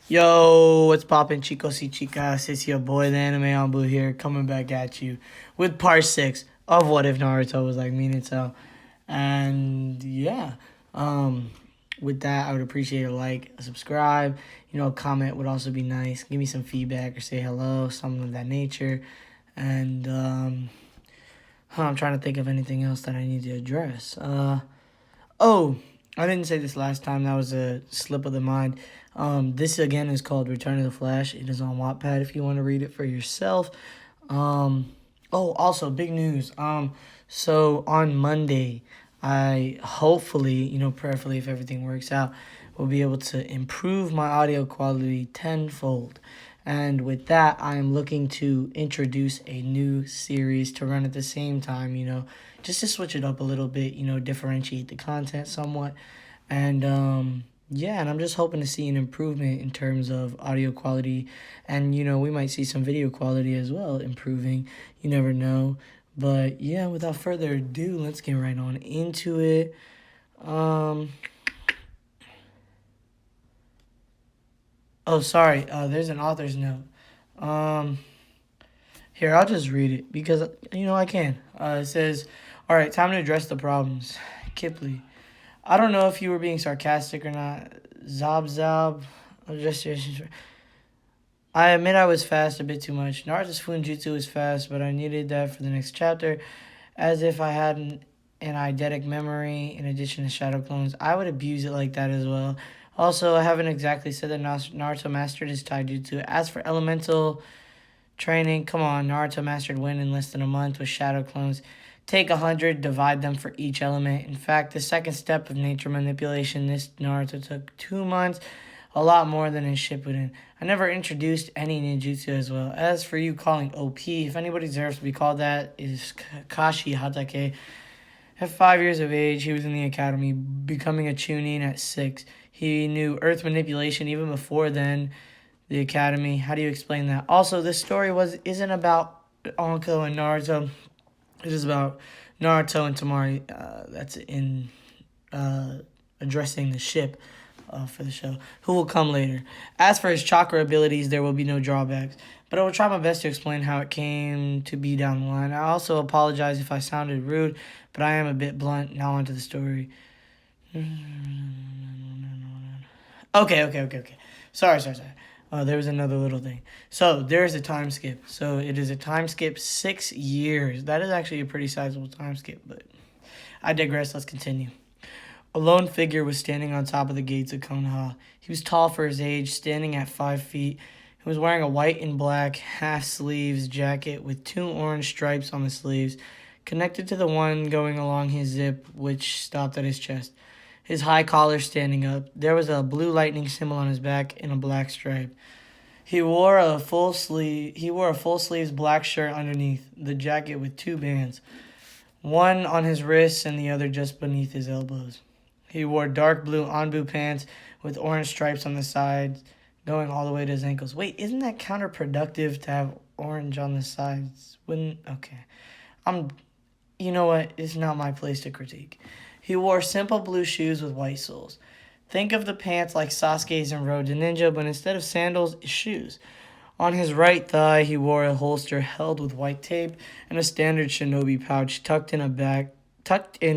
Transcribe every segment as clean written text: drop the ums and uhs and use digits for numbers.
Yo, what's poppin', chicos y chicas? It's your boy, the Anime Ambu here, coming back at you with part 6 of What If Naruto Was Like Minato. And yeah, um, with that, I would appreciate a like, a subscribe, comment would also be nice. Give me some feedback or say hello, something of that nature. And I'm trying to think of anything else that I need to address. Oh, I didn't say this last time. That was a slip of the mind. This again is called Return of the Flash. It is on Wattpad if you want to read it for yourself. Also big news. So on Monday, I hopefully, prayerfully if everything works out, will be able to improve my audio quality tenfold. And with that, I am looking to introduce a new series to run at the same time, just to switch it up a little bit, differentiate the content somewhat. And yeah, and I'm just hoping to see an improvement in terms of audio quality. And, we might see some video quality as well improving. You never know. But yeah, without further ado, let's get right on into it. Oh, sorry. There's an author's note. Um, Here, I'll just read it because, I can. It says, all right, time to address the problems. Kipley. I don't know if you were being sarcastic or not. Zob. Just, I admit I was fast a bit too much. Naruto's Funjutsu was fast, but I needed that for the next chapter. As if I had an eidetic memory in addition to shadow clones, I would abuse it like that as well. Also, I haven't exactly said that Naruto mastered his taijutsu. As for elemental training, come on, Naruto mastered wind in less than a month with shadow clones. Take 100, divide them for each element. In fact, the second step of nature manipulation, this Naruto took 2 months, a lot more than in Shippuden. I never introduced any ninjutsu as well. As for you calling OP, if anybody deserves to be called that, is Kashi Hatake. At 5 years of age, he was in the academy, becoming a Chunin at 6. He knew earth manipulation even before then, the academy. How do you explain that? Also, this story isn't about Anko and Naruto. It is about Naruto and Tamari. That's in addressing the ship for the show, who will come later. As for his chakra abilities, there will be no drawbacks, but I will try my best to explain how it came to be down the line. I also apologize if I sounded rude, but I am a bit blunt. Now onto the story. Okay. Sorry. There was another little thing. So there's a time skip. So it is a time skip 6 years. That is actually a pretty sizable time skip, but I digress. Let's continue. A lone figure was standing on top of the gates of Konoha. He was tall for his age, standing at 5 feet. He was wearing a white and black half-sleeves jacket with 2 orange stripes on the sleeves, connected to the one going along his zip, which stopped at his chest. His high collar standing up. There was a blue lightning symbol on his back and a black stripe. He wore a full sleeves black shirt underneath the jacket with 2 bands, one on his wrists and the other just beneath his elbows. He wore dark blue Anbu pants with orange stripes on the sides, going all the way to his ankles. Wait, isn't that counterproductive to have orange on the sides? Okay. You know what? It's not my place to critique. He wore simple blue shoes with white soles. Think of the pants like Sasuke's in Road to Ninja, but instead of sandals, shoes. On his right thigh, he wore a holster held with white tape and a standard shinobi pouch tucked in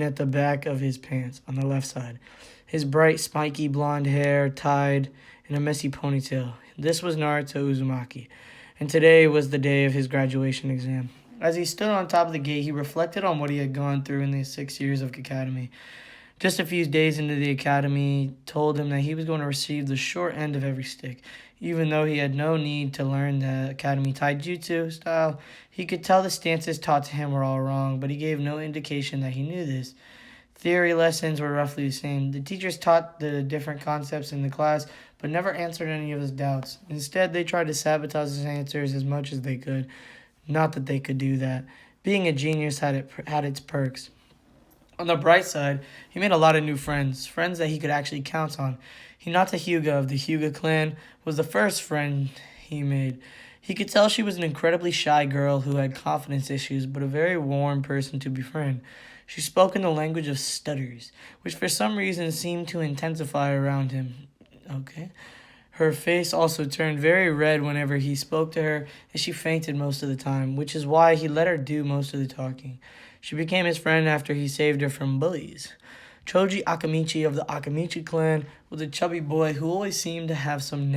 at the back of his pants on the left side. His bright, spiky blonde hair tied in a messy ponytail. This was Naruto Uzumaki, and today was the day of his graduation exam. As he stood on top of the gate, he reflected on what he had gone through in the 6 years of academy. Just a few days into the academy told him that he was going to receive the short end of every stick. Even though he had no need to learn the academy taijutsu style, he could tell the stances taught to him were all wrong, but he gave no indication that he knew this. Theory lessons were roughly the same. The teachers taught the different concepts in the class, but never answered any of his doubts. Instead, they tried to sabotage his answers as much as they could. Not that they could do that. Being a genius had its perks. On the bright side, he made a lot of new friends that he could actually count on. Hinata Hyuga of the Hyuga clan was the first friend he made. He could tell she was an incredibly shy girl who had confidence issues, but a very warm person to befriend. She spoke in the language of stutters, which for some reason seemed to intensify around him. Okay. Her face also turned very red whenever he spoke to her, and she fainted most of the time, which is why he let her do most of the talking. She became his friend after he saved her from bullies. Choji Akamichi of the Akamichi clan was a chubby boy who always seemed to have some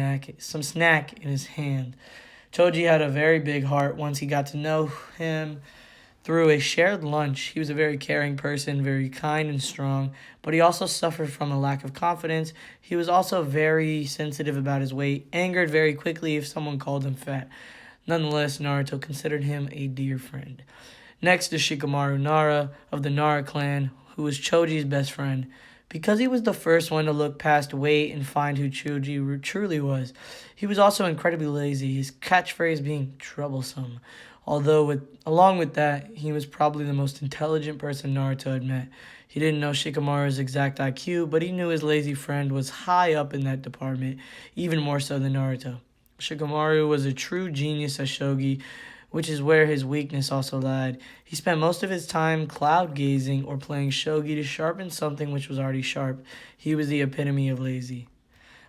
snack in his hand. Choji had a very big heart once he got to know him through a shared lunch. He was a very caring person, very kind and strong, but he also suffered from a lack of confidence. He was also very sensitive about his weight, angered very quickly if someone called him fat. Nonetheless, Naruto considered him a dear friend. Next is Shikamaru Nara of the Nara clan, who was Choji's best friend. Because he was the first one to look past weight and find who Choji truly was, he was also incredibly lazy, his catchphrase being troublesome. Along with that, he was probably the most intelligent person Naruto had met. He didn't know Shikamaru's exact IQ, but he knew his lazy friend was high up in that department, even more so than Naruto. Shikamaru was a true genius at shogi, which is where his weakness also lied. He spent most of his time cloud gazing or playing shogi to sharpen something which was already sharp. He was the epitome of lazy.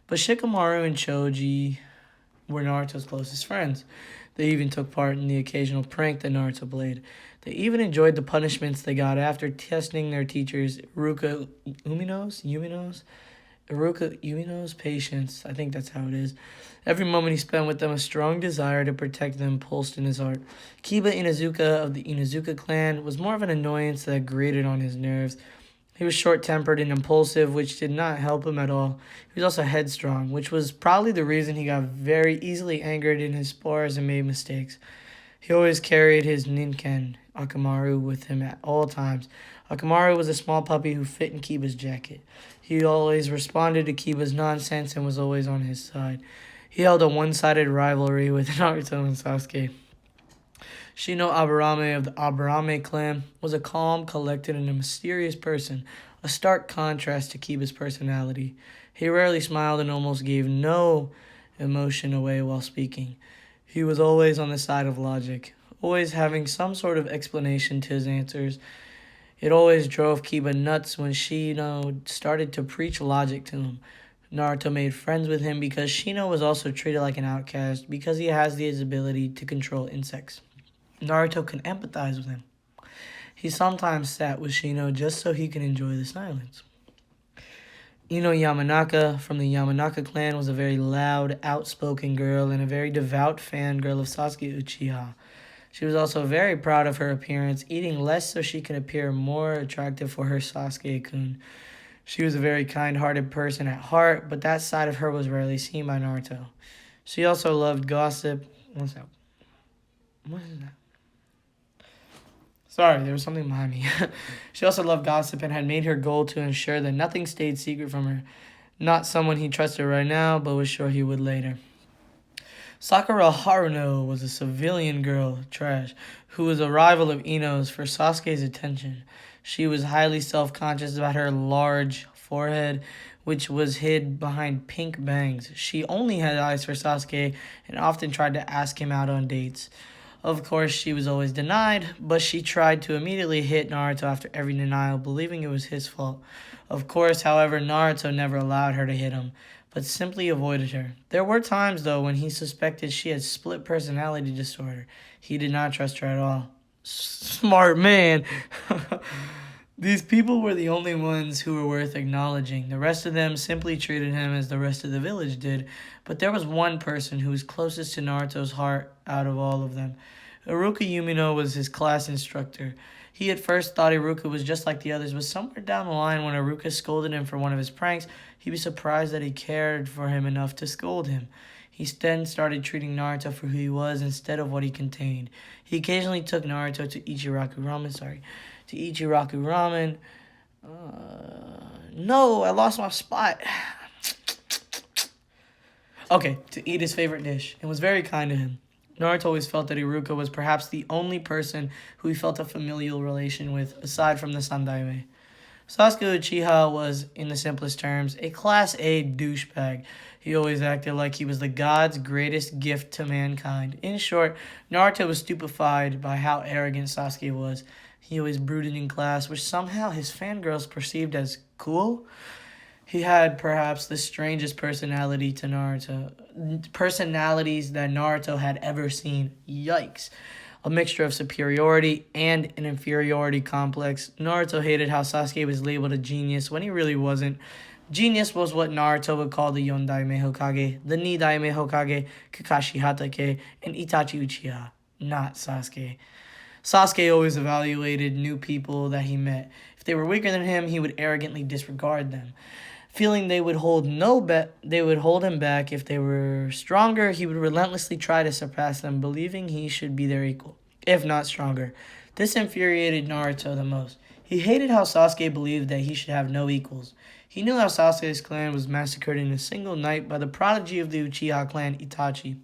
But Shikamaru and Choji were Naruto's closest friends. They even took part in the occasional prank that Naruto played. They even enjoyed the punishments they got after testing their teachers Umino's patience. I think that's how it is. Every moment he spent with them, a strong desire to protect them pulsed in his heart. Kiba Inuzuka of the Inuzuka clan was more of an annoyance that grated on his nerves. He was short-tempered and impulsive, which did not help him at all. He was also headstrong, which was probably the reason he got very easily angered in his spars and made mistakes. He always carried his Ninken, Akamaru, with him at all times. Akamaru was a small puppy who fit in Kiba's jacket. He always responded to Kiba's nonsense and was always on his side. He held a one-sided rivalry with Naruto and Sasuke. Shino Aburame of the Aburame clan was a calm, collected, and a mysterious person, a stark contrast to Kiba's personality. He rarely smiled and almost gave no emotion away while speaking. He was always on the side of logic, always having some sort of explanation to his answers. It always drove Kiba nuts when Shino started to preach logic to him. Naruto made friends with him because Shino was also treated like an outcast because he has his ability to control insects. Naruto can empathize with him. He sometimes sat with Shino just so he can enjoy the silence. Ino Yamanaka from the Yamanaka clan was a very loud, outspoken girl and a very devout fangirl of Sasuke Uchiha. She was also very proud of her appearance, eating less so she could appear more attractive for her Sasuke-kun. She was a very kind-hearted person at heart, but that side of her was rarely seen by Naruto. She also loved gossip. What's that? What is that? Sorry, there was something behind me. She also loved gossip and had made her goal to ensure that nothing stayed secret from her. Not someone he trusted right now, but was sure he would later. Sakura Haruno was a civilian girl, who was a rival of Ino's for Sasuke's attention. She was highly self-conscious about her large forehead, which was hid behind pink bangs. She only had eyes for Sasuke and often tried to ask him out on dates. Of course, she was always denied, but she tried to immediately hit Naruto after every denial, believing it was his fault. Of course, however, Naruto never allowed her to hit him, but simply avoided her. There were times, though, when he suspected she had split personality disorder. He did not trust her at all. Smart man. These people were the only ones who were worth acknowledging. The rest of them simply treated him as the rest of the village did. But there was one person who was closest to Naruto's heart out of all of them. Iruka Umino was his class instructor. He at first thought Iruka was just like the others, but somewhere down the line when Iruka scolded him for one of his pranks, he was surprised that he cared for him enough to scold him. He then started treating Naruto for who he was instead of what he contained. He occasionally took Naruto to Ichiraku Ramen. No, I lost my spot. Okay, to eat his favorite dish, and was very kind to him. Naruto always felt that Iruka was perhaps the only person who he felt a familial relation with, aside from the Sandaime. Sasuke Uchiha was, in the simplest terms, a Class A douchebag. He always acted like he was the god's greatest gift to mankind. In short, Naruto was stupefied by how arrogant Sasuke was. He always brooded in class, which somehow his fangirls perceived as cool. He had perhaps the strangest personalities that Naruto had ever seen. Yikes. A mixture of superiority and an inferiority complex. Naruto hated how Sasuke was labeled a genius when he really wasn't. Genius was what Naruto would call the Yondaime Hokage, the Nidaime Hokage, Kakashi Hatake, and Itachi Uchiha, not Sasuke. Sasuke always evaluated new people that he met. If they were weaker than him, he would arrogantly disregard them. Feeling they would hold him back. If they were stronger, he would relentlessly try to surpass them, believing he should be their equal, if not stronger. This infuriated Naruto the most. He hated how Sasuke believed that he should have no equals. He knew how Sasuke's clan was massacred in a single night by the prodigy of the Uchiha clan, Itachi.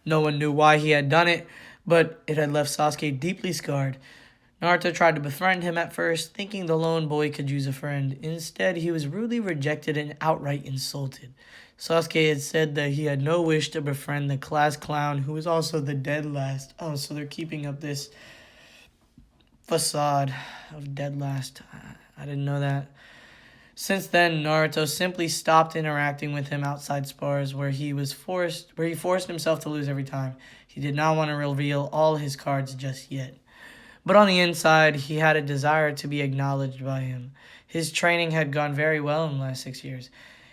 No one knew why he had done it, but it had left Sasuke deeply scarred. Naruto tried to befriend him at first, thinking the lone boy could use a friend. Instead, he was rudely rejected and outright insulted. Sasuke had said that he had no wish to befriend the class clown, who was also the dead last. Oh, so they're keeping up this facade of dead last. I didn't know that. Since then, Naruto simply stopped interacting with him outside spars where he forced himself to lose every time. He did not want to reveal all his cards just yet. But on the inside, he had a desire to be acknowledged by him. His training had gone very well in the last 6 years.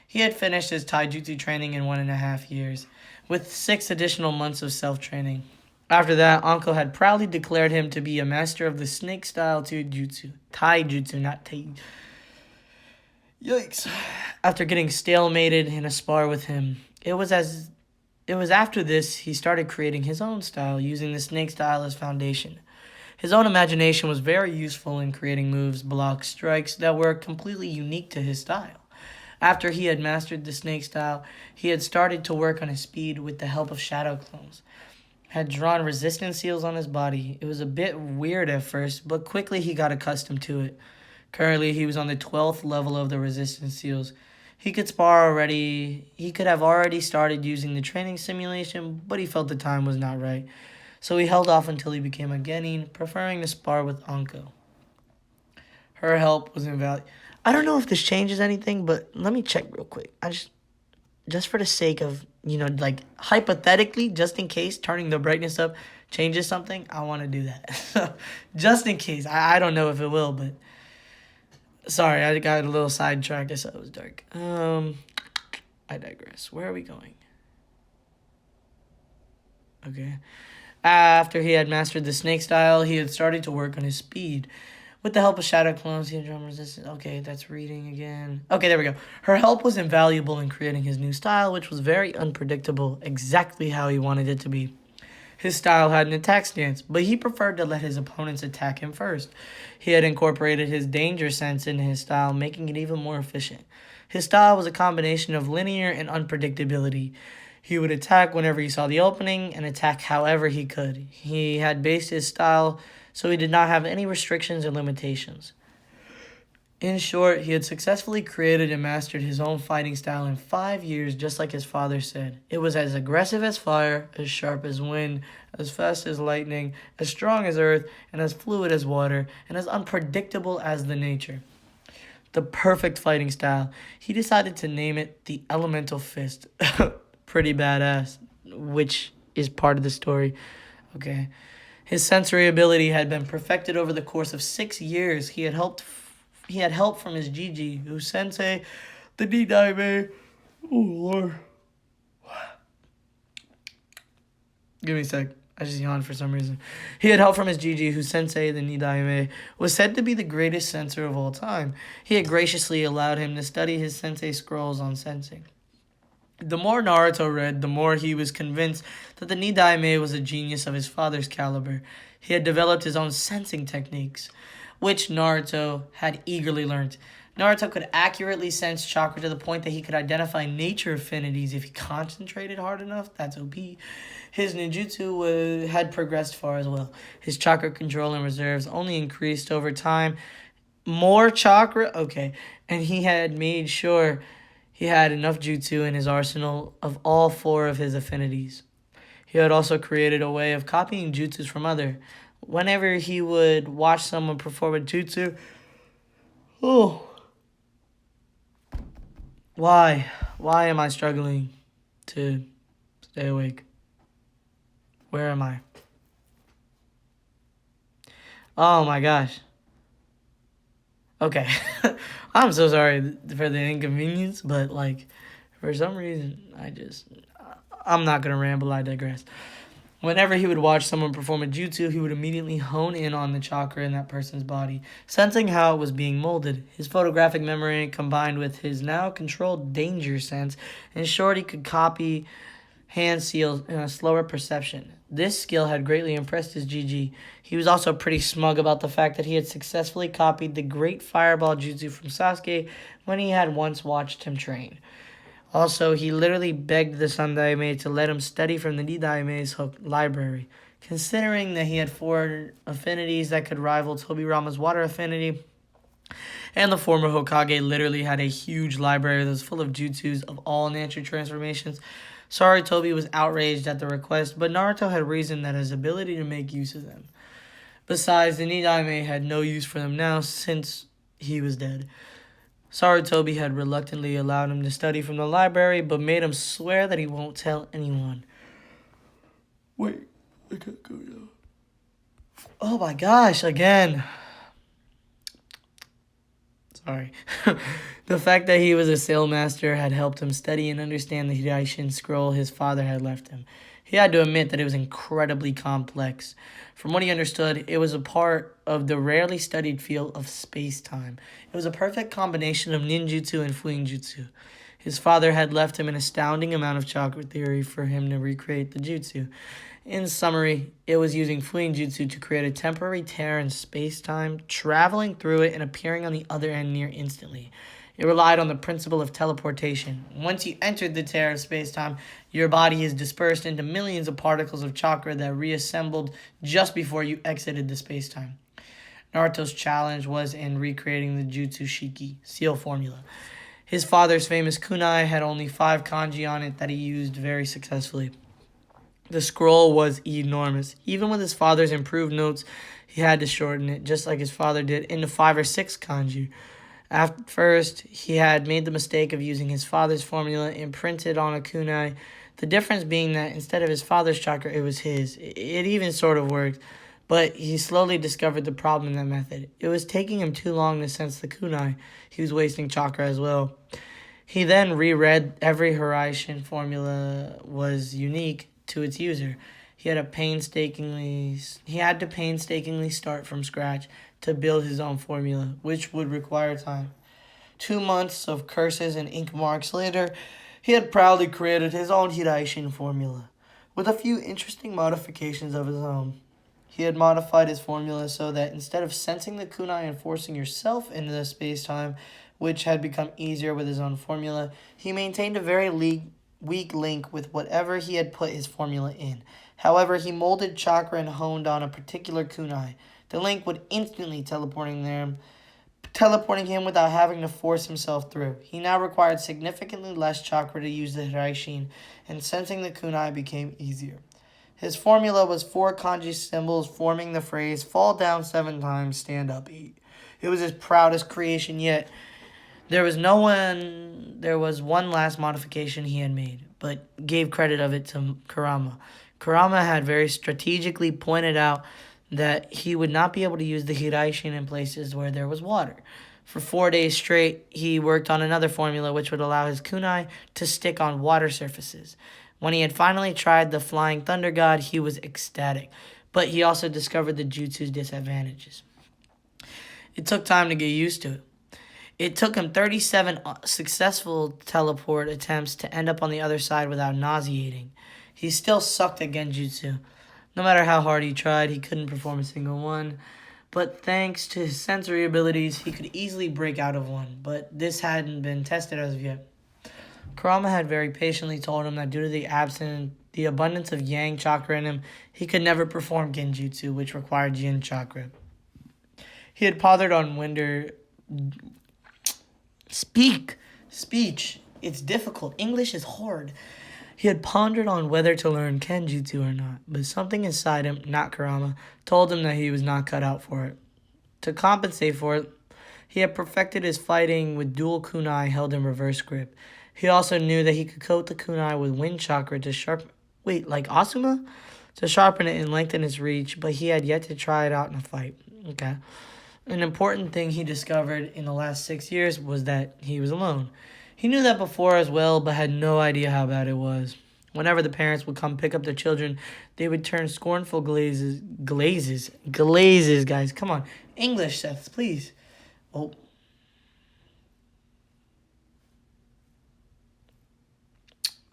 He had finished his taijutsu training in 1.5 years, with 6 additional months of self-training. After that, Anko had proudly declared him to be a master of the snake-style taijutsu, not taijutsu. Yikes. After getting stalemated in a spar with him, it was after this he started creating his own style, using the snake style as foundation. His own imagination was very useful in creating moves, blocks, strikes that were completely unique to his style. After he had mastered the snake style, he had started to work on his speed with the help of shadow clones. Had drawn resistance seals on his body. It was a bit weird at first, but quickly he got accustomed to it. Currently, he was on the 12th level of the resistance seals. He could have already started using the training simulation, but he felt the time was not right. So he held off until he became a genin, preferring to spar with Anko. Her help was invaluable. I don't know if this changes anything, but let me check real quick. Just for the sake of, hypothetically, just in case turning the brightness up changes something, I want to do that. Just in case. I don't know if it will, but sorry, I got a little sidetracked. I said it was dark. I digress. Where are we going? Okay. After he had mastered the snake style, he had started to work on his speed. With the help of shadow clones, he had drawn resistance. Okay, that's reading again. Okay, there we go. Her help was invaluable in creating his new style, which was very unpredictable, exactly how he wanted it to be. His style had an attack stance, but he preferred to let his opponents attack him first. He had incorporated his danger sense into his style, making it even more efficient. His style was a combination of linear and unpredictability. He would attack whenever he saw the opening and attack however he could. He had based his style so he did not have any restrictions or limitations. In short, he had successfully created and mastered his own fighting style in 5 years, just like his father said. It was as aggressive as fire, as sharp as wind, as fast as lightning, as strong as earth, and as fluid as water, and as unpredictable as the nature. The perfect fighting style. He decided to name it the Elemental Fist. Pretty badass, which is part of the story. Okay. His sensory ability had been perfected over the course of 6 years. He had help from his Gigi, who sensei, the Nidaime. Oh, Lord. Give me a sec. I just yawned for some reason. He had help from his Gigi, who sensei, the Nidaime, was said to be the greatest censor of all time. He had graciously allowed him to study his sensei scrolls on sensing. The more Naruto read, the more he was convinced that the Nidaime was a genius of his father's caliber. He had developed his own sensing techniques, which Naruto had eagerly learned. Naruto could accurately sense chakra to the point that he could identify nature affinities if he concentrated hard enough. That's OP. His ninjutsu had progressed far as well. His chakra control and reserves only increased over time. More chakra? Okay. And he had made sure he had enough jutsu in his arsenal of all 4 of his affinities. He had also created a way of copying jutsus from others. Whenever he would watch someone perform a jutsu, Why? Why am I struggling to stay awake? Where am I? Oh my gosh. Okay. I'm so sorry for the inconvenience, but like, for some reason, I'm not gonna ramble, I digress. Whenever he would watch someone perform a jutsu, he would immediately hone in on the chakra in that person's body, sensing how it was being molded. His photographic memory combined with his now controlled danger sense ensured he could copy hand seals in a slower perception. This skill had greatly impressed his GG. He was also pretty smug about the fact that he had successfully copied the great fireball jutsu from Sasuke when he had once watched him train. Also, he literally begged the Sun Daime to let him study from the Nidaime's library. Considering that he had 4 affinities that could rival Tobirama's water affinity, and the former Hokage literally had a huge library that was full of jutsus of all nature transformations, Sarutobi was outraged at the request, but Naruto had reasoned that his ability to make use of them. Besides, the Nidaime had no use for them now since he was dead. Sarutobi had reluctantly allowed him to study from the library, but made him swear that he won't tell anyone. Wait, I can't go now. Oh my gosh, again. Sorry. The fact that he was a sailmaster had helped him study and understand the Hiraishin scroll his father had left him. He had to admit that it was incredibly complex. From what he understood, it was a part of the rarely studied field of space-time. It was a perfect combination of ninjutsu and fuinjutsu. His father had left him an astounding amount of chakra theory for him to recreate the jutsu. In summary, it was using fuinjutsu to create a temporary tear in space-time, traveling through it and appearing on the other end near instantly. It relied on the principle of teleportation. Once you entered the tear of space-time, your body is dispersed into millions of particles of chakra that reassembled just before you exited the space-time. Naruto's challenge was in recreating the Jutsu Shiki, seal formula. His father's famous kunai had only 5 kanji on it that he used very successfully. The scroll was enormous. Even with his father's improved notes, he had to shorten it, just like his father did, into 5 or 6 kanji. At first, he had made the mistake of using his father's formula imprinted on a kunai, the difference being that instead of his father's chakra, it was his. It even sort of worked, but he slowly discovered the problem in that method. It was taking him too long to sense the kunai. He was wasting chakra as well. He then reread every Hiraishin formula was unique to its user. He had to painstakingly start from scratch to build his own formula, which would require time. 2 months of curses and ink marks later, he had proudly created his own Hiraishin formula, with a few interesting modifications of his own. He had modified his formula so that instead of sensing the kunai and forcing yourself into the space-time, which had become easier with his own formula, he maintained a very weak link with whatever he had put his formula in. However, he molded chakra and honed on a particular kunai. The link would instantly teleporting him without having to force himself through. He now required significantly less chakra to use the Hiraishin, and sensing the kunai became easier. His formula was 4 kanji symbols forming the phrase, fall down 7 times, stand up 8. It was his proudest creation yet. There was one last modification he had made, but gave credit of it to Kurama. Kurama had very strategically pointed out that he would not be able to use the Hiraishin in places where there was water. For 4 days straight, he worked on another formula which would allow his kunai to stick on water surfaces. When he had finally tried the Flying Thunder God, he was ecstatic, but he also discovered the jutsu's disadvantages. It took time to get used to it. It took him 37 successful teleport attempts to end up on the other side without nauseating. He still sucked at Genjutsu. No matter how hard he tried, he couldn't perform a single one. But thanks to his sensory abilities, he could easily break out of one. But this hadn't been tested as of yet. Kurama had very patiently told him that due to the abundance of yang chakra in him, he could never perform Genjutsu, which required yin chakra. He had pondered on Speech. It's difficult. English is hard. He had pondered on whether to learn Kenjutsu or not, but something inside him, not Kurama, told him that he was not cut out for it. To compensate for it, He had perfected his fighting with dual kunai held in reverse grip. He also knew that he could coat the kunai with wind chakra to sharpen. Wait, like Asuma? To sharpen it and lengthen its reach, but he had yet to try it out in a fight. Okay. An important thing he discovered in the last 6 years was that he was alone. He knew that before as well, but had no idea how bad it was. Whenever the parents would come pick up their children, they would turn scornful glazes, guys. Come on. English, Seth, please. Oh.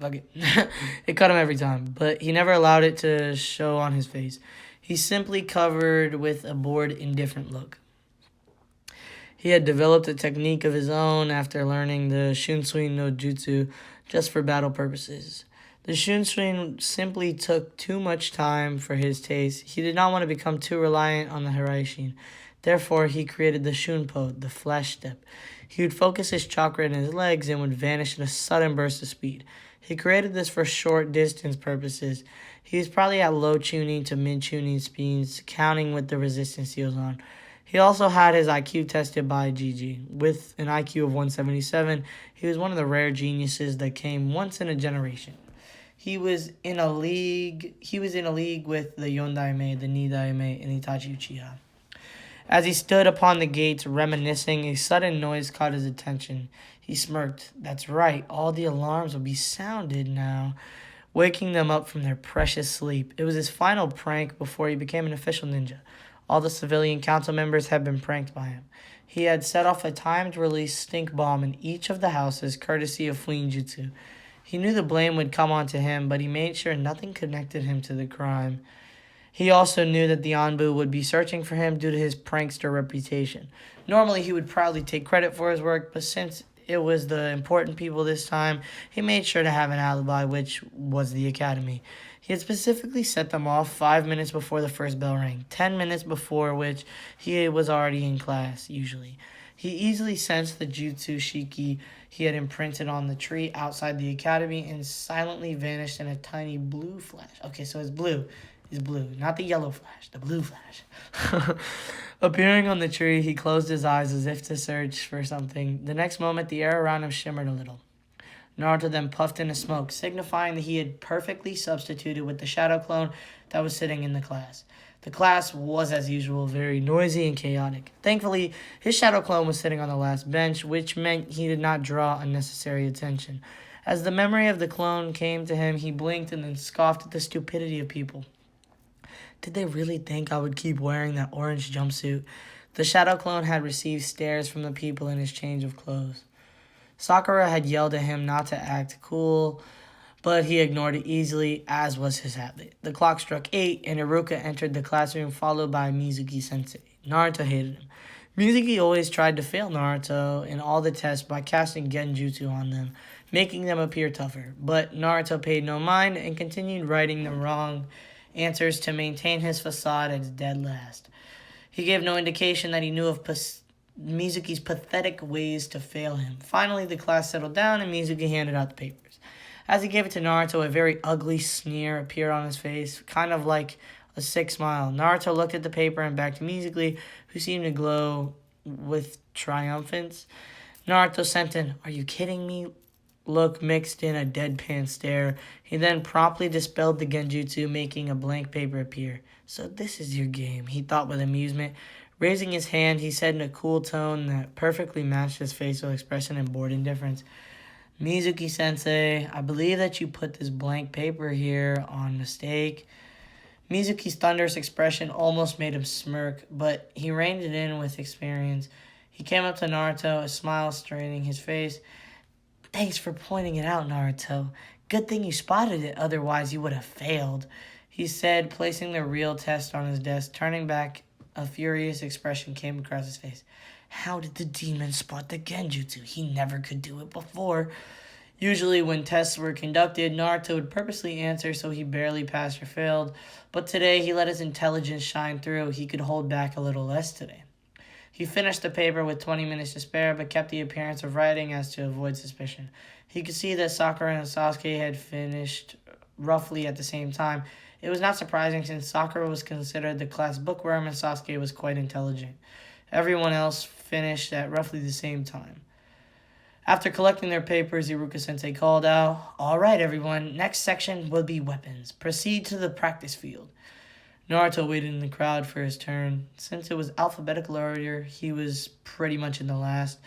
Fuck it. It cut him every time, but he never allowed it to show on his face. He simply covered with a bored, indifferent look. He had developed a technique of his own after learning the Shunsui no Jutsu just for battle purposes. The Shunsui simply took too much time for his taste. He did not want to become too reliant on the Hiraishin. Therefore, he created the Shunpo, the flash step. He would focus his chakra in his legs and would vanish in a sudden burst of speed. He created this for short distance purposes. He was probably at low tuning to mid tuning speeds, counting with the resistance he was on. He also had his IQ tested by GG. With an IQ of 177, he was one of the rare geniuses that came once in a generation. He was in a league with the Yondaime, the Nidaime, and Itachi Uchiha. As he stood upon the gates reminiscing, a sudden noise caught his attention. He smirked. That's right, all the alarms will be sounded now, waking them up from their precious sleep. It was his final prank before he became an official ninja. All the civilian council members had been pranked by him. He had set off a timed release stink bomb in each of the houses, courtesy of Ninjutsu. He knew the blame would come onto him, but he made sure nothing connected him to the crime. He also knew that the Anbu would be searching for him due to his prankster reputation. Normally, he would proudly take credit for his work, but since it was the important people this time, he made sure to have an alibi, which was the academy. He had specifically set them off 5 minutes before the first bell rang, 10 minutes before which he was already in class, usually. He easily sensed the jutsu shiki he had imprinted on the tree outside the academy and silently vanished in a tiny blue flash. Okay, so it's blue. It's blue, not the yellow flash, the blue flash. Appearing on the tree, he closed his eyes as if to search for something. The next moment, the air around him shimmered a little. Naruto then puffed into smoke, signifying that he had perfectly substituted with the shadow clone that was sitting in the class. The class was, as usual, very noisy and chaotic. Thankfully, his shadow clone was sitting on the last bench, which meant he did not draw unnecessary attention. As the memory of the clone came to him, he blinked and then scoffed at the stupidity of people. Did they really think I would keep wearing that orange jumpsuit? The shadow clone had received stares from the people in his change of clothes. Sakura had yelled at him not to act cool, but he ignored it easily, as was his habit. The clock struck 8, and Iruka entered the classroom, followed by Mizuki-sensei. Naruto hated him. Mizuki always tried to fail Naruto in all the tests by casting genjutsu on them, making them appear tougher. But Naruto paid no mind and continued writing the wrong answers to maintain his facade as dead last. He gave no indication that he knew of Mizuki's pathetic ways to fail him. Finally, the class settled down and Mizuki handed out the papers. As he gave it to Naruto, a very ugly sneer appeared on his face, kind of like a sick smile. Naruto looked at the paper and back to Mizuki, who seemed to glow with triumphance. Naruto sent an, "Are you kidding me?" look mixed in a deadpan stare. He then promptly dispelled the genjutsu, making a blank paper appear. "So this is your game," he thought with amusement. Raising his hand, he said in a cool tone that perfectly matched his facial expression and bored indifference, "Mizuki-sensei, I believe that you put this blank paper here on mistake." Mizuki's thunderous expression almost made him smirk, but he reined it in with experience. He came up to Naruto, a smile straining his face. "Thanks for pointing it out, Naruto. Good thing you spotted it, otherwise you would have failed," he said, placing the real test on his desk. Turning back, a furious expression came across his face. How did the demon spot the genjutsu? He never could do it before. Usually when tests were conducted, Naruto would purposely answer so he barely passed or failed, but today he let his intelligence shine through. He could hold back a little less today. He finished the paper with 20 minutes to spare, but kept the appearance of writing as to avoid suspicion. He could see that Sakura and Sasuke had finished roughly at the same time. It was not surprising since Sakura was considered the class bookworm and Sasuke was quite intelligent. Everyone else finished at roughly the same time. After collecting their papers, Iruka-sensei called out, "All right, everyone, next section will be weapons. Proceed to the practice field." Naruto waited in the crowd for his turn. Since it was alphabetical order, he was pretty much in the last.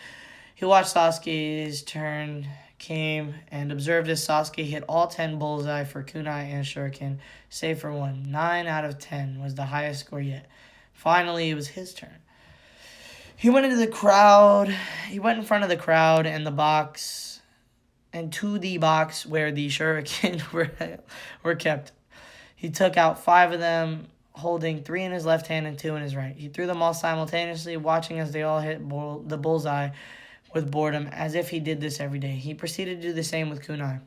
He watched Sasuke's turn came and observed as Sasuke hit all 10 bullseye for kunai and shuriken, save for one. 9 out of 10 was the highest score yet. Finally, it was his turn. He went into the crowd. He went in front of the crowd and the box, and to the box where the shuriken were kept. He took out 5 of them, holding 3 in his left hand and 2 in his right. He threw them all simultaneously, watching as they all hit the bullseye with boredom, as if he did this every day. He proceeded to do the same with kunai.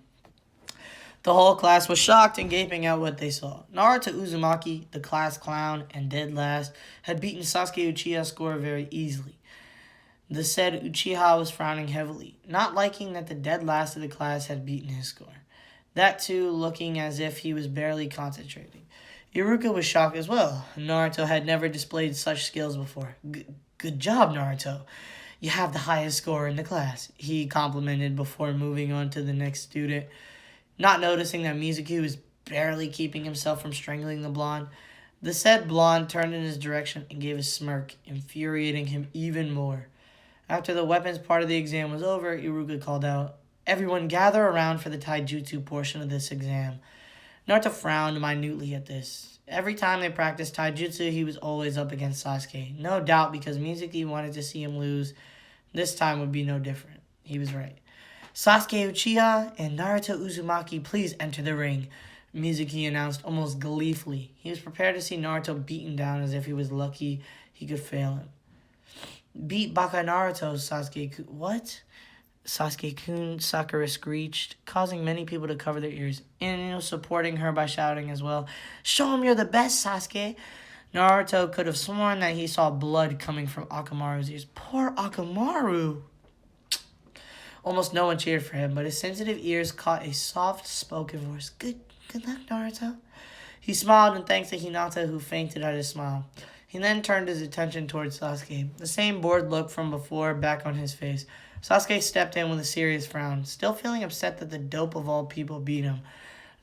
The whole class was shocked and gaping at what they saw. Naruto Uzumaki, the class clown and dead last, had beaten Sasuke Uchiha's score very easily. The said Uchiha was frowning heavily, not liking that the dead last of the class had beaten his score. That too looking as if he was barely concentrating. Iruka was shocked as well. Naruto had never displayed such skills before. Good job, Naruto. You have the highest score in the class, he complimented before moving on to the next student. Not noticing that Mizuki was barely keeping himself from strangling the blonde, the said blonde turned in his direction and gave a smirk, infuriating him even more. After the weapons part of the exam was over, Iruka called out, "Everyone gather around for the taijutsu portion of this exam." Naruto frowned minutely at this. Every time they practiced taijutsu, he was always up against Sasuke. No doubt because Mizuki wanted to see him lose. This time would be no different. He was right. "Sasuke Uchiha and Naruto Uzumaki, please enter the ring," Mizuki announced almost gleefully. He was prepared to see Naruto beaten down as if he was lucky he could fail him. "Beat Baka Naruto, Sasuke-kun." "What?" Sasuke-kun, Sakura screeched, causing many people to cover their ears. Inu supporting her by shouting as well, "Show him you're the best, Sasuke." Naruto could have sworn that he saw blood coming from Akamaru's ears. Poor Akamaru. Almost no one cheered for him, but his sensitive ears caught a soft-spoken voice. Good luck, Naruto." He smiled and thanked to Hinata, who fainted at his smile. He then turned his attention towards Sasuke, the same bored look from before back on his face. Sasuke stepped in with a serious frown, still feeling upset that the dope of all people beat him.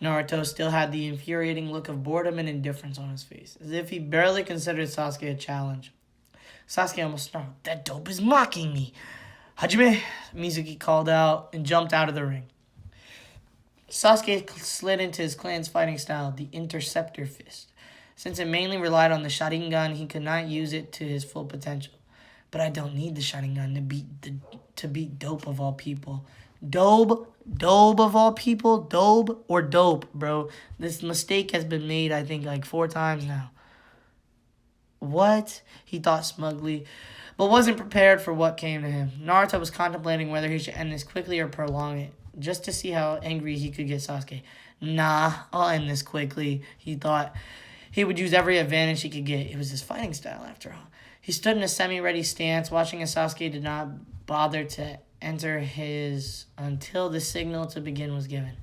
Naruto still had the infuriating look of boredom and indifference on his face, as if he barely considered Sasuke a challenge. Sasuke almost snarled, "That dope is mocking me." "Hajime," Mizuki called out and jumped out of the ring. Sasuke slid into his clan's fighting style, the Interceptor Fist. Since it mainly relied on the Sharingan, he could not use it to his full potential. "But I don't need the Sharingan to beat dope of all people." Dope of all people? Dope or dope, bro? This mistake has been made, I think, like 4 times now. "What?" he thought smugly, but wasn't prepared for what came to him. Naruto was contemplating whether he should end this quickly or prolong it, just to see how angry he could get Sasuke. "Nah, I'll end this quickly," he thought. He would use every advantage he could get. It was his fighting style, after all. He stood in a semi-ready stance, watching as Sasuke did not bother to enter his until the signal to begin was given.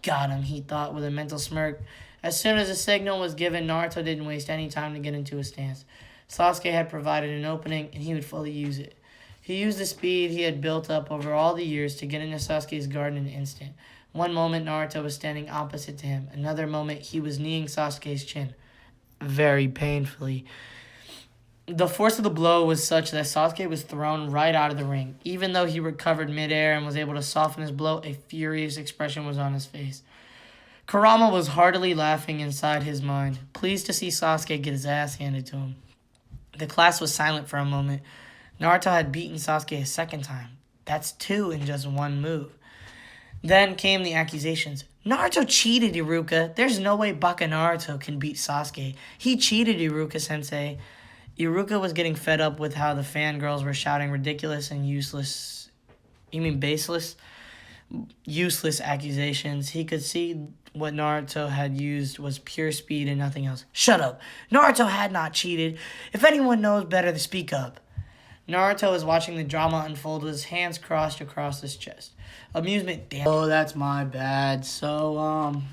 "Got him," he thought with a mental smirk. As soon as the signal was given, Naruto didn't waste any time to get into a stance. Sasuke had provided an opening, and he would fully use it. He used the speed he had built up over all the years to get into Sasuke's guard in an instant. One moment, Naruto was standing opposite to him. Another moment, he was kneeing Sasuke's chin. Very painfully. The force of the blow was such that Sasuke was thrown right out of the ring. Even though he recovered midair and was able to soften his blow, a furious expression was on his face. Kurama was heartily laughing inside his mind, pleased to see Sasuke get his ass handed to him. The class was silent for a moment. Naruto had beaten Sasuke a second time. That's 2 in just 1 move. Then came the accusations. "Naruto cheated, Iruka. There's no way Baka Naruto can beat Sasuke. He cheated, Iruka-sensei." Iruka was getting fed up with how the fangirls were shouting ridiculous and useless... baseless? Useless accusations. He could see what Naruto had used was pure speed and nothing else. "Shut up. Naruto had not cheated. If anyone knows better to speak up." Naruto was watching the drama unfold with his hands crossed across his chest. Amusement damn. Oh, that's my bad. So,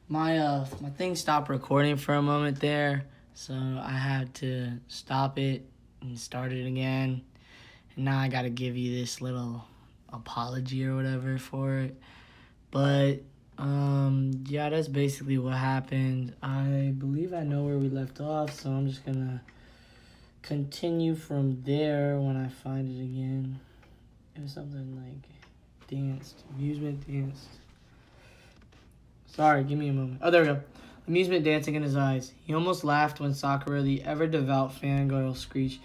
my thing stopped recording for a moment there. So I had to stop it and started again. And now I gotta give you this little apology or whatever for it. But, yeah, that's basically what happened. I believe I know where we left off, so I'm just gonna continue from there when I find it again. It was something like danced, amusement danced. Sorry, give me a moment. Oh, there we go. Amusement dancing in his eyes. He almost laughed when Sakura, the ever-devout fangirl, screeched,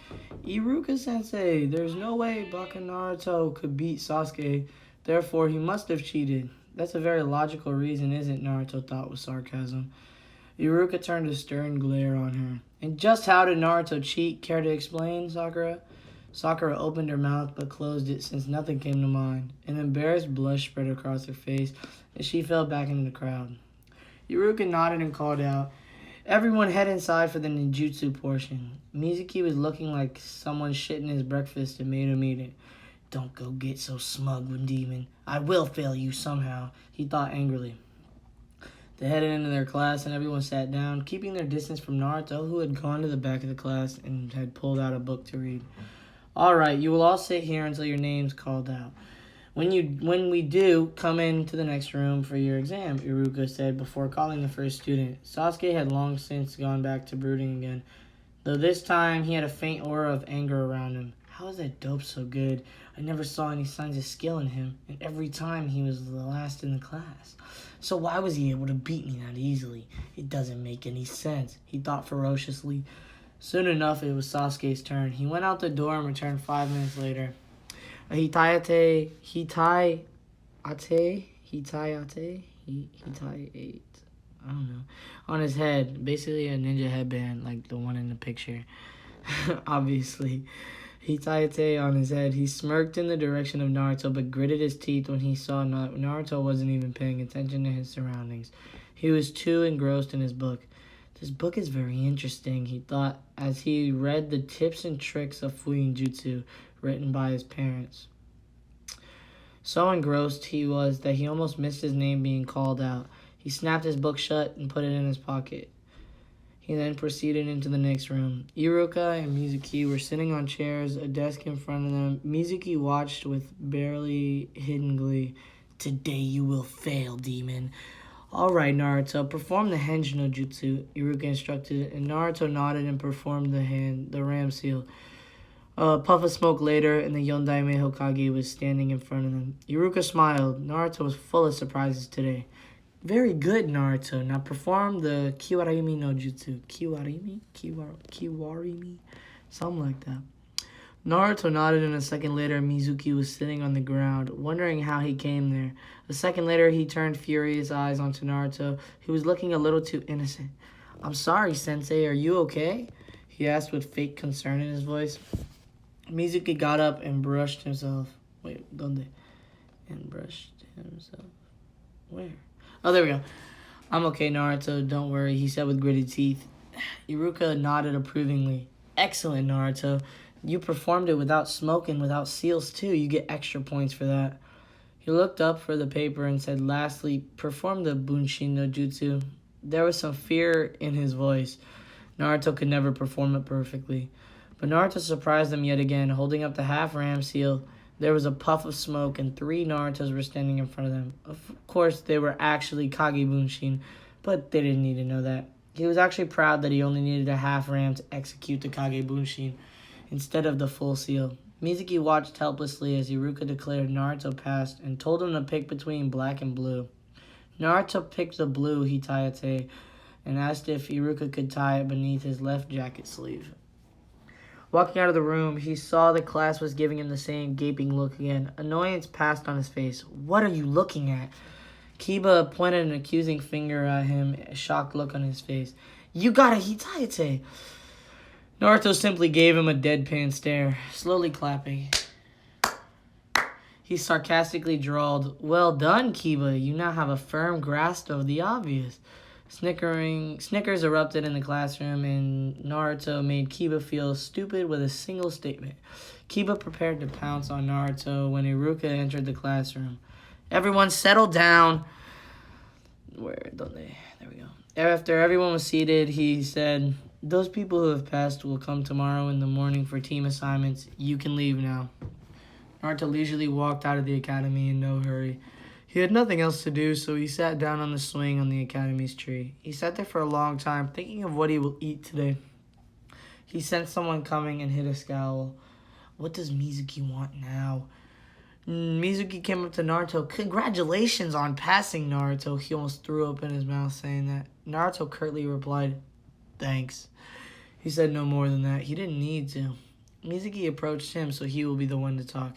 "Iruka-sensei, there's no way Baka Naruto could beat Sasuke. Therefore, he must have cheated." That's a very logical reason, isn't Naruto thought with sarcasm. Iruka turned a stern glare on her. "And just how did Naruto cheat? Care to explain, Sakura?" Sakura opened her mouth but closed it since nothing came to mind. An embarrassed blush spread across her face as she fell back into the crowd. Iruka nodded and called out, "Everyone head inside for the ninjutsu portion." Mizuki was looking like someone shitting his breakfast and made him eat it. "Don't go get so smug, demon. I will fail you somehow," he thought angrily. They headed into their class and everyone sat down, keeping their distance from Naruto, who had gone to the back of the class and had pulled out a book to read. "All right, you will all sit here until your name's called out. When we do, come into the next room for your exam," Iruka said before calling the first student. Sasuke had long since gone back to brooding again, though this time he had a faint aura of anger around him. How is that dope so good? I never saw any signs of skill in him, and every time he was the last in the class. So why was he able to beat me that easily? It doesn't make any sense, he thought ferociously. Soon enough, it was Sasuke's turn. He went out the door and returned 5 minutes later. A hitai I don't know, on his head, basically a ninja headband like the one in the picture. Obviously, hitai on his head. He smirked in the direction of Naruto, but gritted his teeth when he saw Naruto wasn't even paying attention to his surroundings. He was too engrossed in his book. This book is very interesting, he thought, as he read the tips and tricks of Fuinjutsu written by his parents. So engrossed he was that he almost missed his name being called out. He snapped his book shut and put it in his pocket. He then proceeded into the next room. Iruka and Mizuki were sitting on chairs, a desk in front of them. Mizuki watched with barely hidden glee. "Today you will fail, demon." "All right, Naruto, perform the Henge no Jutsu," Iruka instructed, and Naruto nodded and performed the ram seal. A puff of smoke later, and the Yondaime Hokage was standing in front of them. Iruka smiled. Naruto was full of surprises today. "Very good, Naruto. Now perform the Kiwarimi no Jutsu." Kiwarimi? Something like that. Naruto nodded, and a second later, Mizuki was sitting on the ground, wondering how he came there. A second later, he turned furious eyes onto Naruto, who was looking a little too innocent. "I'm sorry, Sensei. Are you okay?" he asked with fake concern in his voice. Mizuki got up and brushed himself. Wait, ¿dónde? And brushed himself. Where? Oh, there we go. "I'm okay, Naruto. Don't worry," he said with gritted teeth. Iruka nodded approvingly. "Excellent, Naruto. You performed it without smoke and without seals, too. You get extra points for that." He looked up for the paper and said, "Lastly, perform the Bunshin no Jutsu." There was some fear in his voice. Naruto could never perform it perfectly. But Naruto surprised them yet again, holding up the half-ram seal. There was a puff of smoke, and 3 Narutos were standing in front of them. Of course, they were actually Kage Bunshin, but they didn't need to know that. He was actually proud that he only needed a half-ram to execute the Kage Bunshin instead of the full seal. Mizuki watched helplessly as Iruka declared Naruto passed and told him to pick between black and blue. Naruto picked the blue hitayate and asked if Iruka could tie it beneath his left jacket sleeve. Walking out of the room, he saw the class was giving him the same gaping look again. Annoyance passed on his face. "What are you looking at?" Kiba pointed an accusing finger at him, a shocked look on his face. "You got a hitayate." Naruto simply gave him a deadpan stare, slowly clapping. He sarcastically drawled, "Well done, Kiba. You now have a firm grasp of the obvious." Snickers erupted in the classroom, and Naruto made Kiba feel stupid with a single statement. Kiba prepared to pounce on Naruto when Iruka entered the classroom. "Everyone settle down." There we go. After everyone was seated, he said, Those people who have passed will come tomorrow in the morning for team assignments. You can leave now. Naruto leisurely walked out of the academy in no hurry. He had nothing else to do, so he sat down on the swing on the academy's tree. He sat there for a long time, thinking of what he will eat today. He sensed someone coming and hid a scowl. What does Mizuki want now? Mizuki came up to Naruto. Congratulations on passing, Naruto. He almost threw up in his mouth saying that. Naruto curtly replied, thanks. He said no more than that. He didn't need to. Mizuki approached him, so he will be the one to talk.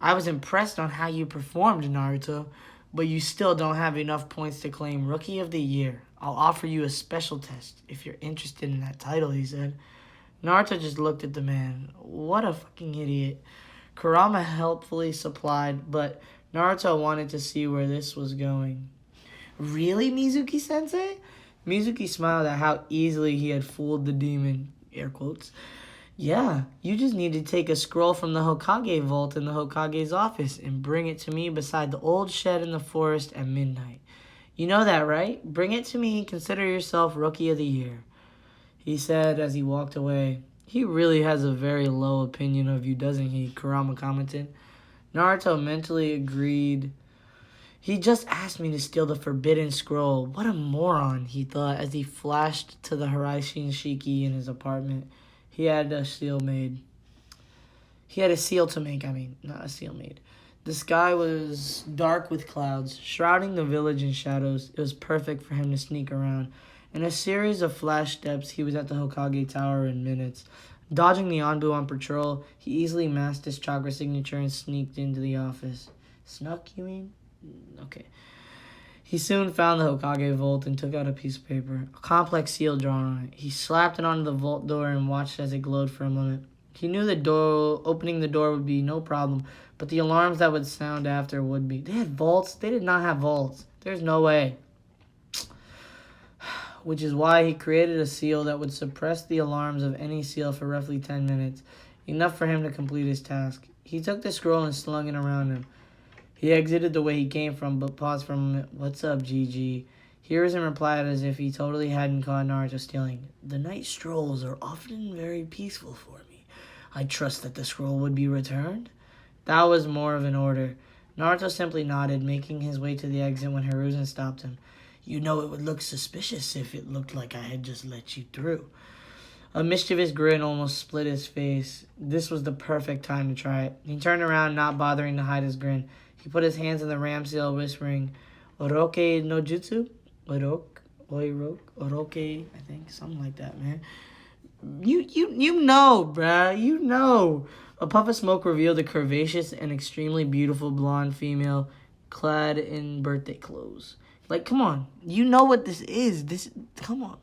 I was impressed on how you performed, Naruto, but you still don't have enough points to claim Rookie of the Year. I'll offer you a special test if you're interested in that title, he said. Naruto just looked at the man. What a fucking idiot. Kurama helpfully supplied, but Naruto wanted to see where this was going. Really, Mizuki-sensei? Mizuki smiled at how easily he had fooled the demon. Air quotes. Yeah, you just need to take a scroll from the Hokage vault in the Hokage's office and bring it to me beside the old shed in the forest at midnight. You know that, right? Bring it to me and consider yourself Rookie of the Year, he said as he walked away. He really has a very low opinion of you, doesn't he? Kurama commented. Naruto mentally agreed. He just asked me to steal the forbidden scroll. What a moron, he thought as he flashed to the Hiraishin Shiki in his apartment. He had a seal made. He had a seal to make, not a seal made. The sky was dark with clouds, shrouding the village in shadows. It was perfect for him to sneak around. In a series of flash steps, he was at the Hokage Tower in minutes. Dodging the Anbu on patrol, he easily masked his chakra signature and sneaked into the office. Snuck, you mean? Okay. He soon found the Hokage vault and took out a piece of paper, a complex seal drawn on it. He slapped it onto the vault door and watched as it glowed for a moment. He knew opening the door would be no problem, but the alarms that would sound after would be. They had vaults? They did not have vaults. There's no way. Which is why he created a seal that would suppress the alarms of any seal for roughly 10 minutes, enough for him to complete his task. He took the scroll and slung it around him. He exited the way he came from, but paused for a moment. What's up, GG? Hiruzen replied as if he totally hadn't caught Naruto stealing. The night strolls are often very peaceful for me. I trust that the scroll would be returned? That was more of an order. Naruto simply nodded, making his way to the exit when Hiruzen stopped him. You know it would look suspicious if it looked like I had just let you through. A mischievous grin almost split his face. This was the perfect time to try it. He turned around, not bothering to hide his grin. He put his hands in the ram seal, whispering, Oroke no jutsu? Oroke, I think. Something like that, man. You know, bruh. You know. A puff of smoke revealed a curvaceous and extremely beautiful blonde female clad in birthday clothes. Like, come on. You know what this is. Come on.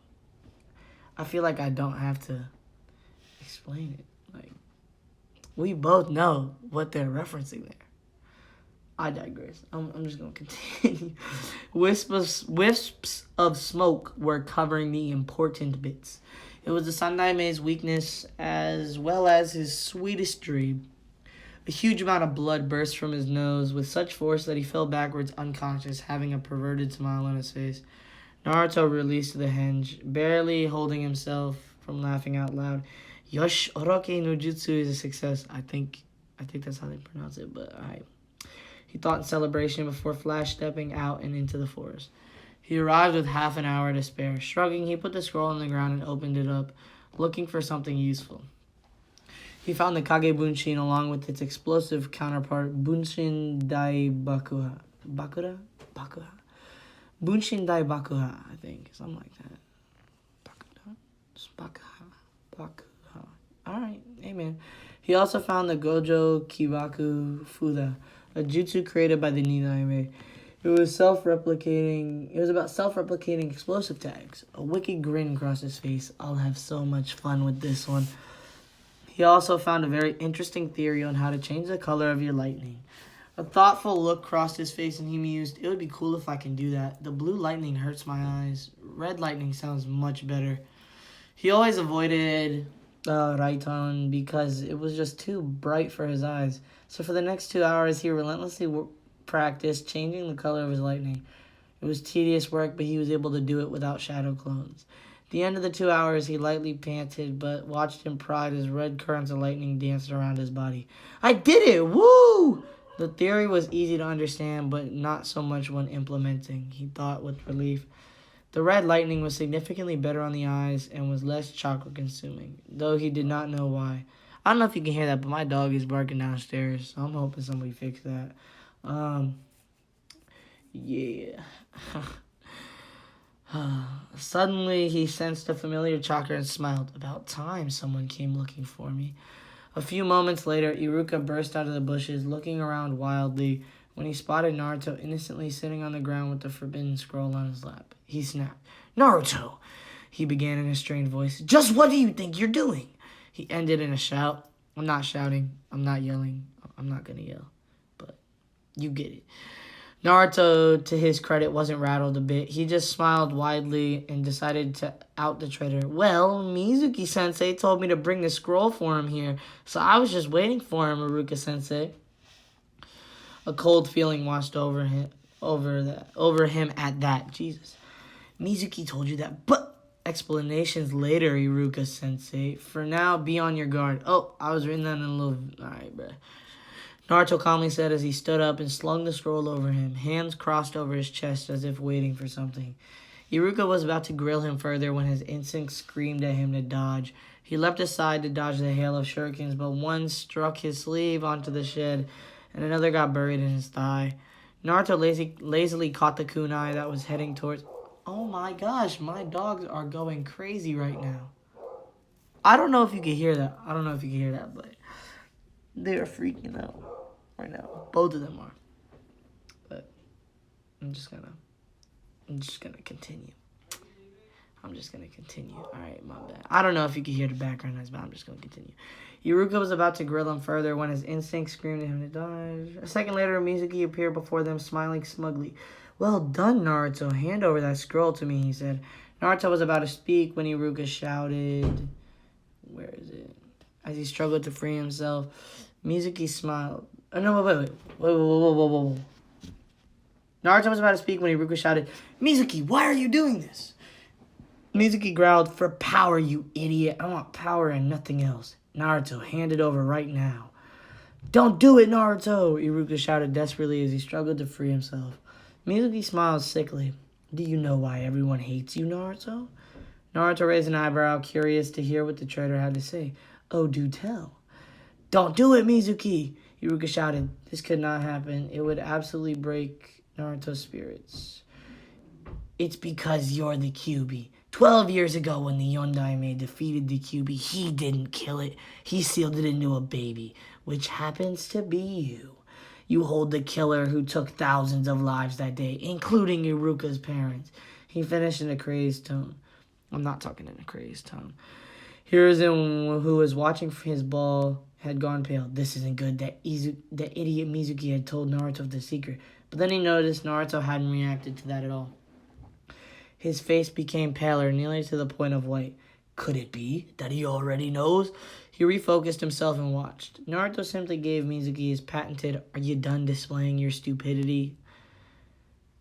I feel like I don't have to explain it. Like, we both know what they're referencing there. I digress. I'm just going to continue. Wisps of smoke were covering the important bits. It was the Sandaime's weakness as well as his sweetest dream. A huge amount of blood burst from his nose with such force that he fell backwards unconscious, having a perverted smile on his face. Naruto released the hinge, barely holding himself from laughing out loud. Yosh, Oroke no Jutsu is a success. I think that's how they pronounce it, but alright. He thought in celebration before flash stepping out and into the forest. He arrived with half an hour to spare. Shrugging, he put the scroll on the ground and opened it up, looking for something useful. He found the Kage Bunshin along with its explosive counterpart, Bunshin Dai Bakuha. Bakuha? Bunshin Dai Bakuha, I think. Something like that. Bakuha. Alright, amen. He also found the Gojo Kibaku Fuda, a jutsu created by the Ninaime. It was about self-replicating explosive tags. A wicked grin crossed his face. I'll have so much fun with this one. He also found a very interesting theory on how to change the color of your lightning. A thoughtful look crossed his face and he mused, it would be cool if I can do that. The blue lightning hurts my eyes. Red lightning sounds much better. He always avoided Raiton because it was just too bright for his eyes. So for the next 2 hours, he relentlessly practiced changing the color of his lightning. It was tedious work, but he was able to do it without shadow clones. the end of the 2 hours, he lightly panted, but watched in pride as red currents of lightning danced around his body. I did it! Woo! The theory was easy to understand, but not so much when implementing, he thought with relief. The red lightning was significantly better on the eyes and was less chakra-consuming, though he did not know why. I don't know if you can hear that, but my dog is barking downstairs, so I'm hoping somebody fix that. Yeah. Suddenly, he sensed a familiar chakra and smiled. About time someone came looking for me. A few moments later, Iruka burst out of the bushes, looking around wildly when he spotted Naruto innocently sitting on the ground with the forbidden scroll on his lap. He snapped. Naruto! He began in a strained voice. Just what do you think you're doing? He ended in a shout. I'm not shouting. I'm not yelling. I'm not going to yell. But you get it. Naruto, to his credit, wasn't rattled a bit. He just smiled widely and decided to out the traitor. Well, Mizuki-sensei told me to bring the scroll for him here, so I was just waiting for him, Iruka-sensei. A cold feeling washed over him at that. Jesus. Mizuki told you that, but explanations later, Iruka-sensei. For now, be on your guard. Oh, I was reading that in a little... Alright, bruh. Naruto calmly said as he stood up and slung the scroll over him, hands crossed over his chest as if waiting for something. Iruka was about to grill him further when his instinct screamed at him to dodge. He leapt aside to dodge the hail of shurikens, but one struck his sleeve onto the shed, and another got buried in his thigh. Naruto lazily caught the kunai that was heading towards... Oh my gosh, my dogs are going crazy right now. I don't know if you can hear that. But they are freaking out right now. Both of them are. But I'm just gonna continue. Alright, my bad. I don't know if you can hear the background noise, but I'm just gonna continue. Iruka was about to grill him further when his instinct screamed at him to dodge. A second later, Mizuki appeared before them, smiling smugly. Well done, Naruto. Hand over that scroll to me, he said. Naruto was about to speak when Iruka shouted... Where is it? As he struggled to free himself, Mizuki smiled. Oh, no, wait. Whoa. Naruto was about to speak when Iruka shouted, Mizuki, why are you doing this? Mizuki growled, for power, you idiot. I want power and nothing else. Naruto, hand it over right now. Don't do it, Naruto, Iruka shouted desperately as he struggled to free himself. Mizuki smiled sickly. Do you know why everyone hates you, Naruto? Naruto raised an eyebrow, curious to hear what the traitor had to say. Oh, do tell. Don't do it, Mizuki, Iruka shouted. This could not happen. It would absolutely break Naruto's spirits. It's because you're the Kyuubi. 12 years ago when the Yondaime defeated the Kyuubi, he didn't kill it. He sealed it into a baby, which happens to be you. You hold the killer who took thousands of lives that day, including Iruka's parents. He finished in a crazed tone. I'm not talking in a crazed tone. Hiraishin, who was watching his ball, had gone pale. This isn't good. That idiot Mizuki had told Naruto the secret. But then he noticed Naruto hadn't reacted to that at all. His face became paler, nearly to the point of white. Could it be that he already knows? He refocused himself and watched. Naruto simply gave Mizuki his patented, are you done displaying your stupidity?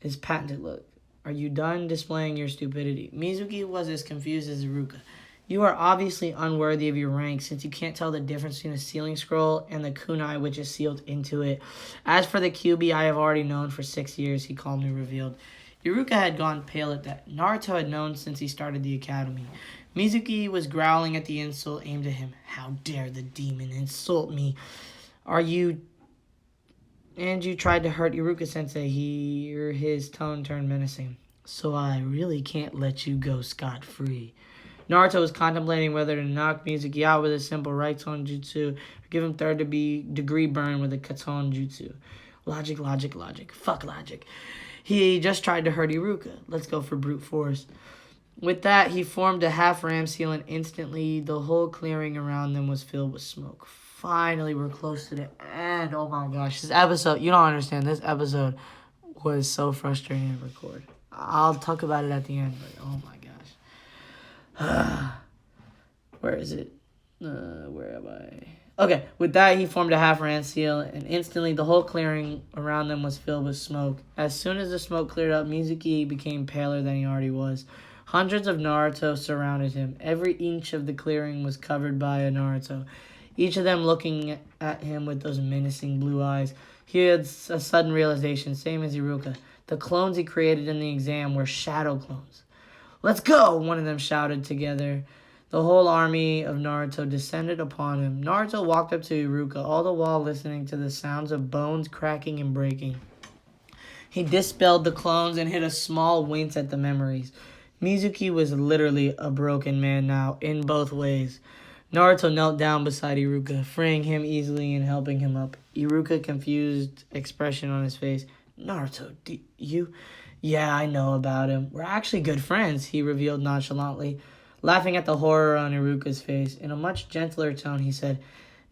His patented look. Are you done displaying your stupidity? Mizuki was as confused as Iruka. You are obviously unworthy of your rank since you can't tell the difference between a sealing scroll and the kunai which is sealed into it. As for the Kyuubi I have already known for 6 years, he calmly revealed. Iruka had gone pale at that. Naruto had known since he started the academy. Mizuki was growling at the insult aimed at him. How dare the demon insult me? And you tried to hurt Iruka-sensei. His tone turned menacing. So I really can't let you go scot-free. Naruto was contemplating whether to knock Mizuki out with a simple right tone jutsu or give him third-degree burn with a katon jutsu. Logic. Fuck logic. He just tried to hurt Iruka. Let's go for brute force. With that, he formed a half-ram seal, and instantly the whole clearing around them was filled with smoke. Finally, we're close to the end. Oh my gosh. This episode, you don't understand. This episode was so frustrating to record. I'll talk about it at the end, but oh my gosh. Where is it? Where am I? Okay, with that, he formed a half-ram seal, and instantly the whole clearing around them was filled with smoke. As soon as the smoke cleared up, Mizuki became paler than he already was. Hundreds of Naruto surrounded him. Every inch of the clearing was covered by a Naruto, each of them looking at him with those menacing blue eyes. He had a sudden realization, same as Iruka. The clones he created in the exam were shadow clones. "Let's go!" one of them shouted together. The whole army of Naruto descended upon him. Naruto walked up to Iruka, all the while listening to the sounds of bones cracking and breaking. He dispelled the clones and hit a small wince at the memories. Mizuki was literally a broken man now, in both ways. Naruto knelt down beside Iruka, freeing him easily and helping him up. Iruka, confused expression on his face. "Naruto, you... Yeah, I know about him. We're actually good friends," he revealed nonchalantly. Laughing at the horror on Iruka's face, in a much gentler tone, he said,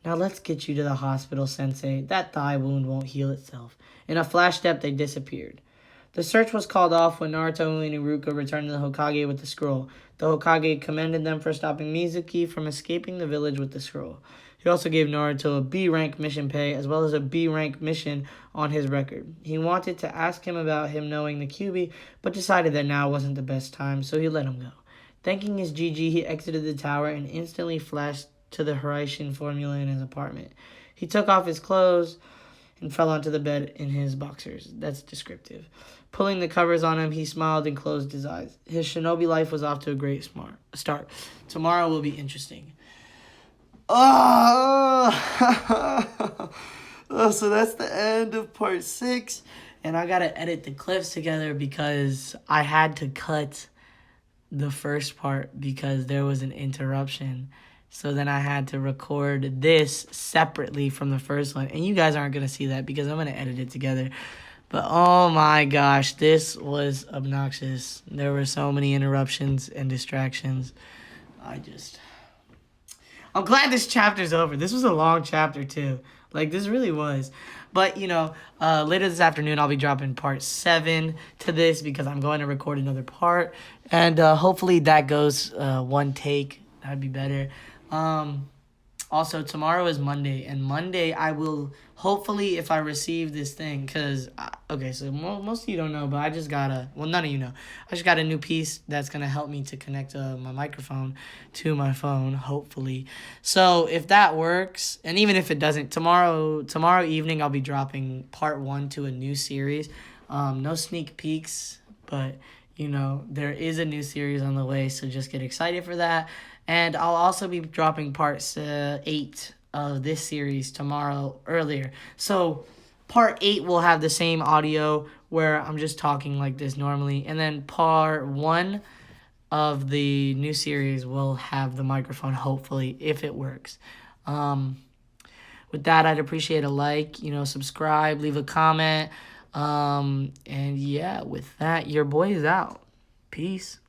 "Now let's get you to the hospital, Sensei. That thigh wound won't heal itself." In a flash step, they disappeared. The search was called off when Naruto and Iruka returned to the Hokage with the scroll. The Hokage commended them for stopping Mizuki from escaping the village with the scroll. He also gave Naruto a B-rank mission pay as well as a B-rank mission on his record. He wanted to ask him about him knowing the Kyuubi, but decided that now wasn't the best time, so he let him go. Thanking his GG, he exited the tower and instantly flashed to the Hiraishin formula in his apartment. He took off his clothes and fell onto the bed in his boxers. That's descriptive. Pulling the covers on him, he smiled and closed his eyes. His shinobi life was off to a great start. Tomorrow will be interesting. Oh, so that's the end of part 6. And I got to edit the clips together because I had to cut the first part because there was an interruption. So then I had to record this separately from the first one. And you guys aren't going to see that because I'm going to edit it together. But oh my gosh, this was obnoxious. There were so many interruptions and distractions. I'm glad this chapter's over. This was a long chapter too. Like, this really was. But, later this afternoon, I'll be dropping part 7 to this because I'm going to record another part. And hopefully that goes one take. That'd be better. Also, tomorrow is Monday. And Monday, I will, hopefully, if I receive this thing, because, okay, so most of you don't know, but I just got none of you know. I just got a new piece that's going to help me to connect my microphone to my phone, hopefully. So if that works, and even if it doesn't, tomorrow evening, I'll be dropping part 1 to a new series. No sneak peeks, but, there is a new series on the way, so just get excited for that. And I'll also be dropping part 8 of this series tomorrow earlier. So part 8 will have the same audio where I'm just talking like this normally. And then part 1 of the new series will have the microphone, hopefully, if it works. With that, I'd appreciate a like, subscribe, leave a comment. And yeah, with that, your boy is out. Peace.